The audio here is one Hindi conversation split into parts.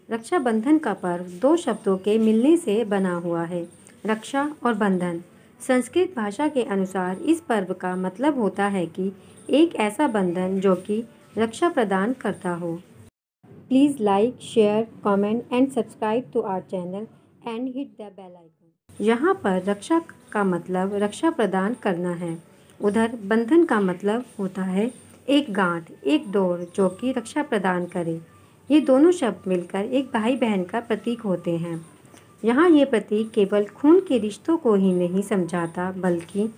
रक्षाबंधन का पर्व दो शब्दों के मिलने से बना हुआ है, रक्षा और बंधन। संस्कृत भाषा के अनुसार इस पर्व का मतलब होता है कि एक ऐसा बंधन जो कि रक्षा प्रदान करता हो। Please like, share, comment and subscribe to our channel and hit the bell icon. यहाँ पर रक्षा का मतलब रक्षा प्रदान करना है, उधर बंधन का मतलब होता है एक गांठ, एक डोर जो कि रक्षा प्रदान करे। ये दोनों शब्द मिलकर एक भाई बहन का प्रतीक होते हैं। यहाँ ये प्रतीक केवल खून के रिश्तों को ही नहीं समझाता, बल्कि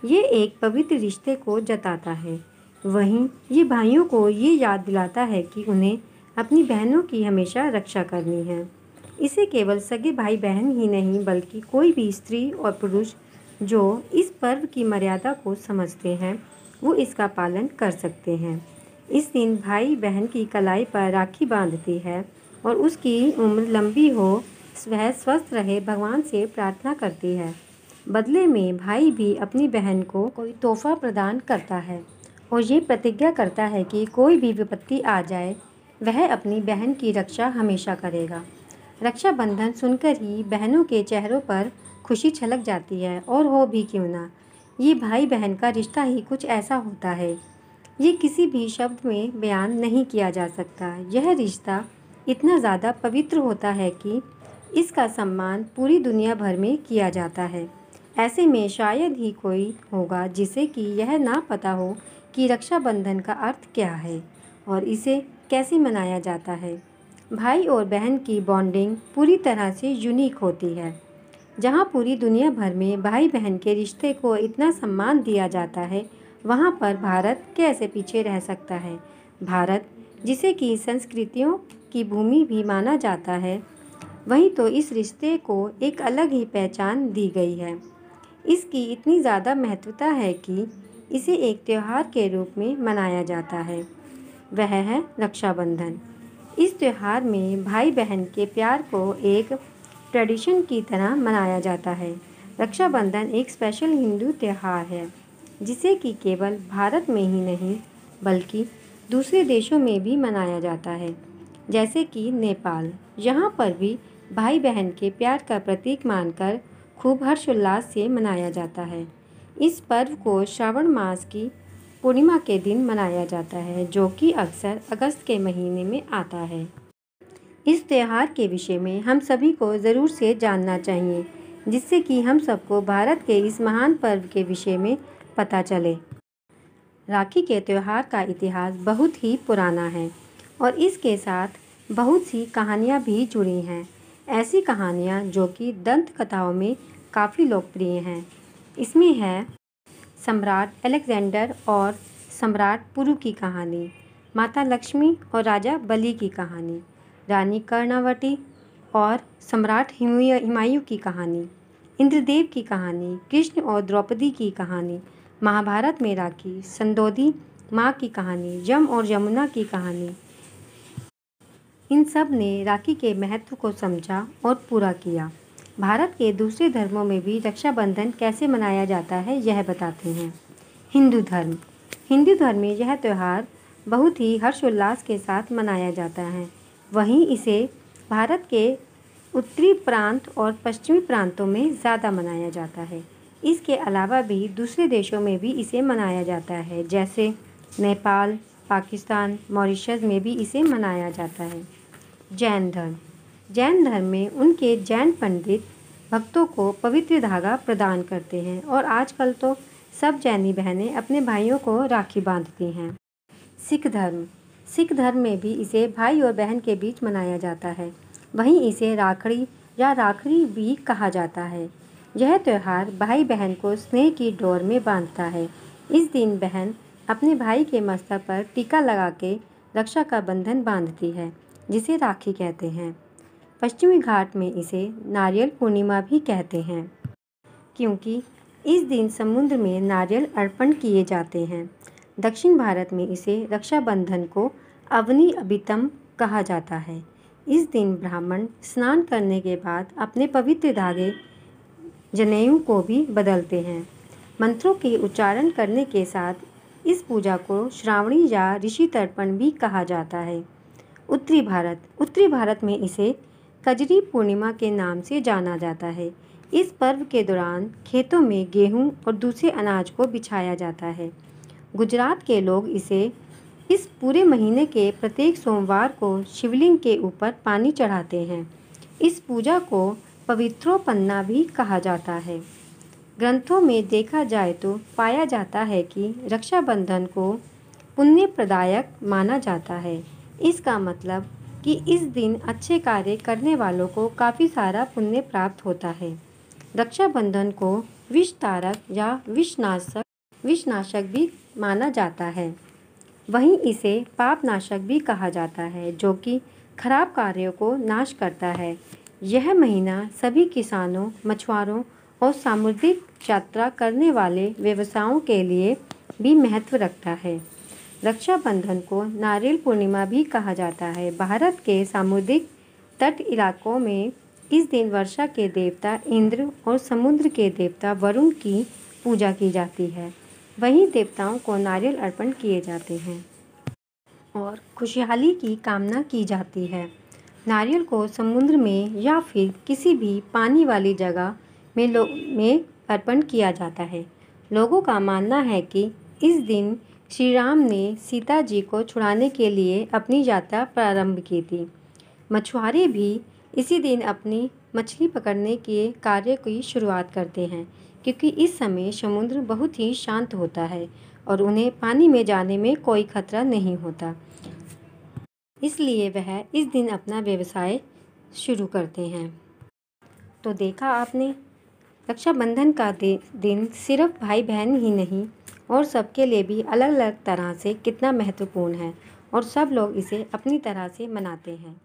ये एक पवित्र रिश्ते को जताता है। वहीं ये भाइयों को ये याद दिलाता है कि उन्हें अपनी बहनों की हमेशा रक्षा करनी है। इसे केवल सगे भाई बहन ही नहीं, बल्कि कोई भी स्त्री और पुरुष जो इस पर्व की मर्यादा को समझते हैं, वो इसका पालन कर सकते हैं। इस दिन भाई बहन की कलाई पर राखी बांधती है और उसकी उम्र लंबी हो, वह स्वस्थ रहे, भगवान से प्रार्थना करती है। बदले में भाई भी अपनी बहन को कोई तोहफा प्रदान करता है और ये प्रतिज्ञा करता है कि कोई भी विपत्ति आ जाए, वह अपनी बहन की रक्षा हमेशा करेगा। रक्षाबंधन सुनकर ही बहनों के चेहरों पर खुशी छलक जाती है, और हो भी क्यों ना, ये भाई बहन का रिश्ता ही कुछ ऐसा होता है, ये किसी भी शब्द में बयान नहीं किया जा सकता। यह रिश्ता इतना ज़्यादा पवित्र होता है कि इसका सम्मान पूरी दुनिया भर में किया जाता है। ऐसे में शायद ही कोई होगा जिसे कि यह ना पता हो कि रक्षाबंधन का अर्थ क्या है और इसे कैसे मनाया जाता है। भाई और बहन की बॉन्डिंग पूरी तरह से यूनिक होती है। जहाँ पूरी दुनिया भर में भाई बहन के रिश्ते को इतना सम्मान दिया जाता है, वहाँ पर भारत कैसे पीछे रह सकता है। भारत, जिसे कि संस्कृतियों की भूमि भी माना जाता है, वहीं तो इस रिश्ते को एक अलग ही पहचान दी गई है। इसकी इतनी ज़्यादा महत्वता है कि इसे एक त्यौहार के रूप में मनाया जाता है, वह है रक्षाबंधन। इस त्यौहार में भाई बहन के प्यार को एक ट्रेडिशन की तरह मनाया जाता है। रक्षाबंधन एक स्पेशल हिंदू त्यौहार है, जिसे कि केवल भारत में ही नहीं, बल्कि दूसरे देशों में भी मनाया जाता है, जैसे कि नेपाल। यहाँ पर भी भाई बहन के प्यार का प्रतीक मानकर खूब हर्षोल्लास से मनाया जाता है। इस पर्व को श्रावण मास की पूर्णिमा के दिन मनाया जाता है, जो कि अक्सर अगस्त के महीने में आता है। इस त्यौहार के विषय में हम सभी को ज़रूर से जानना चाहिए, जिससे कि हम सबको भारत के इस महान पर्व के विषय में पता चले। राखी के त्यौहार का इतिहास बहुत ही पुराना है और इसके साथ बहुत सी कहानियाँ भी जुड़ी हैं। ऐसी कहानियाँ जो कि दंत कथाओं में काफ़ी लोकप्रिय हैं। इसमें है सम्राट अलेक्जेंडर और सम्राट पुरु की कहानी, माता लक्ष्मी और राजा बलि की कहानी, रानी कर्णावती और सम्राट हुमायूं की कहानी, इंद्रदेव की कहानी, कृष्ण और द्रौपदी की कहानी, महाभारत में राखी, संदोदी माँ की कहानी, यम और यमुना की कहानी। इन सब ने राखी के महत्व को समझा और पूरा किया। भारत के दूसरे धर्मों में भी रक्षाबंधन कैसे मनाया जाता है, यह बताते हैं। हिंदू धर्म। हिंदू धर्म में यह त्यौहार बहुत ही हर्षोल्लास के साथ मनाया जाता है। वहीं इसे भारत के उत्तरी प्रांत और पश्चिमी प्रांतों में ज़्यादा मनाया जाता है। इसके अलावा भी दूसरे देशों में भी इसे मनाया जाता है, जैसे नेपाल, पाकिस्तान, मॉरिशस में भी इसे मनाया जाता है। जैन धर्म। जैन धर्म में उनके जैन पंडित भक्तों को पवित्र धागा प्रदान करते हैं और आजकल तो सब जैनी बहनें अपने भाइयों को राखी बांधती हैं। सिख धर्म। सिख धर्म में भी इसे भाई और बहन के बीच मनाया जाता है। वहीं इसे राखड़ी या राखड़ी भी कहा जाता है। यह त्यौहार भाई बहन को स्नेह की डोर में बांधता है। इस दिन बहन अपने भाई के मस्तक पर टीका लगा के रक्षा का बंधन बांधती है, जिसे राखी कहते हैं। पश्चिमी घाट में इसे नारियल पूर्णिमा भी कहते हैं, क्योंकि इस दिन समुद्र में नारियल अर्पण किए जाते हैं। दक्षिण भारत में इसे रक्षाबंधन को अवनी अभितम कहा जाता है। इस दिन ब्राह्मण स्नान करने के बाद अपने पवित्र धागे जनेऊ को भी बदलते हैं। मंत्रों के उच्चारण करने के साथ इस पूजा को श्रावणी या ऋषि तर्पण भी कहा जाता है। उत्तरी भारत में इसे कजरी पूर्णिमा के नाम से जाना जाता है। इस पर्व के दौरान खेतों में गेहूं और दूसरे अनाज को बिछाया जाता है। गुजरात के लोग इस पूरे महीने के प्रत्येक सोमवार को शिवलिंग के ऊपर पानी चढ़ाते हैं। इस पूजा को पवित्रोपन्ना भी कहा जाता है। ग्रंथों में देखा जाए तो पाया जाता है कि रक्षाबंधन को पुण्य प्रदायक माना जाता है। इसका मतलब कि इस दिन अच्छे कार्य करने वालों को काफ़ी सारा पुण्य प्राप्त होता है। रक्षाबंधन को विषतारक या विषनाशक भी माना जाता है। वहीं इसे पापनाशक भी कहा जाता है, जो कि खराब कार्यों को नाश करता है। यह महीना सभी किसानों, मछुआरों और सामुद्रिक यात्रा करने वाले व्यवसायों के लिए भी महत्व रखता है। रक्षाबंधन को नारियल पूर्णिमा भी कहा जाता है। भारत के सामुद्रिक तट इलाकों में इस दिन वर्षा के देवता इंद्र और समुद्र के देवता वरुण की पूजा की जाती है। वहीं देवताओं को नारियल अर्पण किए जाते हैं और खुशहाली की कामना की जाती है। नारियल को समुद्र में या फिर किसी भी पानी वाली जगह में अर्पण किया जाता है। लोगों का मानना है कि इस दिन श्री राम ने सीता जी को छुड़ाने के लिए अपनी यात्रा प्रारंभ की थी। मछुआरे भी इसी दिन अपनी मछली पकड़ने के कार्य की शुरुआत करते हैं, क्योंकि इस समय समुद्र बहुत ही शांत होता है और उन्हें पानी में जाने में कोई खतरा नहीं होता। इसलिए वह इस दिन अपना व्यवसाय शुरू करते हैं। तो देखा आपने, रक्षाबंधन का दिन सिर्फ भाई बहन ही नहीं और सबके लिए भी अलग अलग तरह से कितना महत्वपूर्ण है और सब लोग इसे अपनी तरह से मनाते हैं।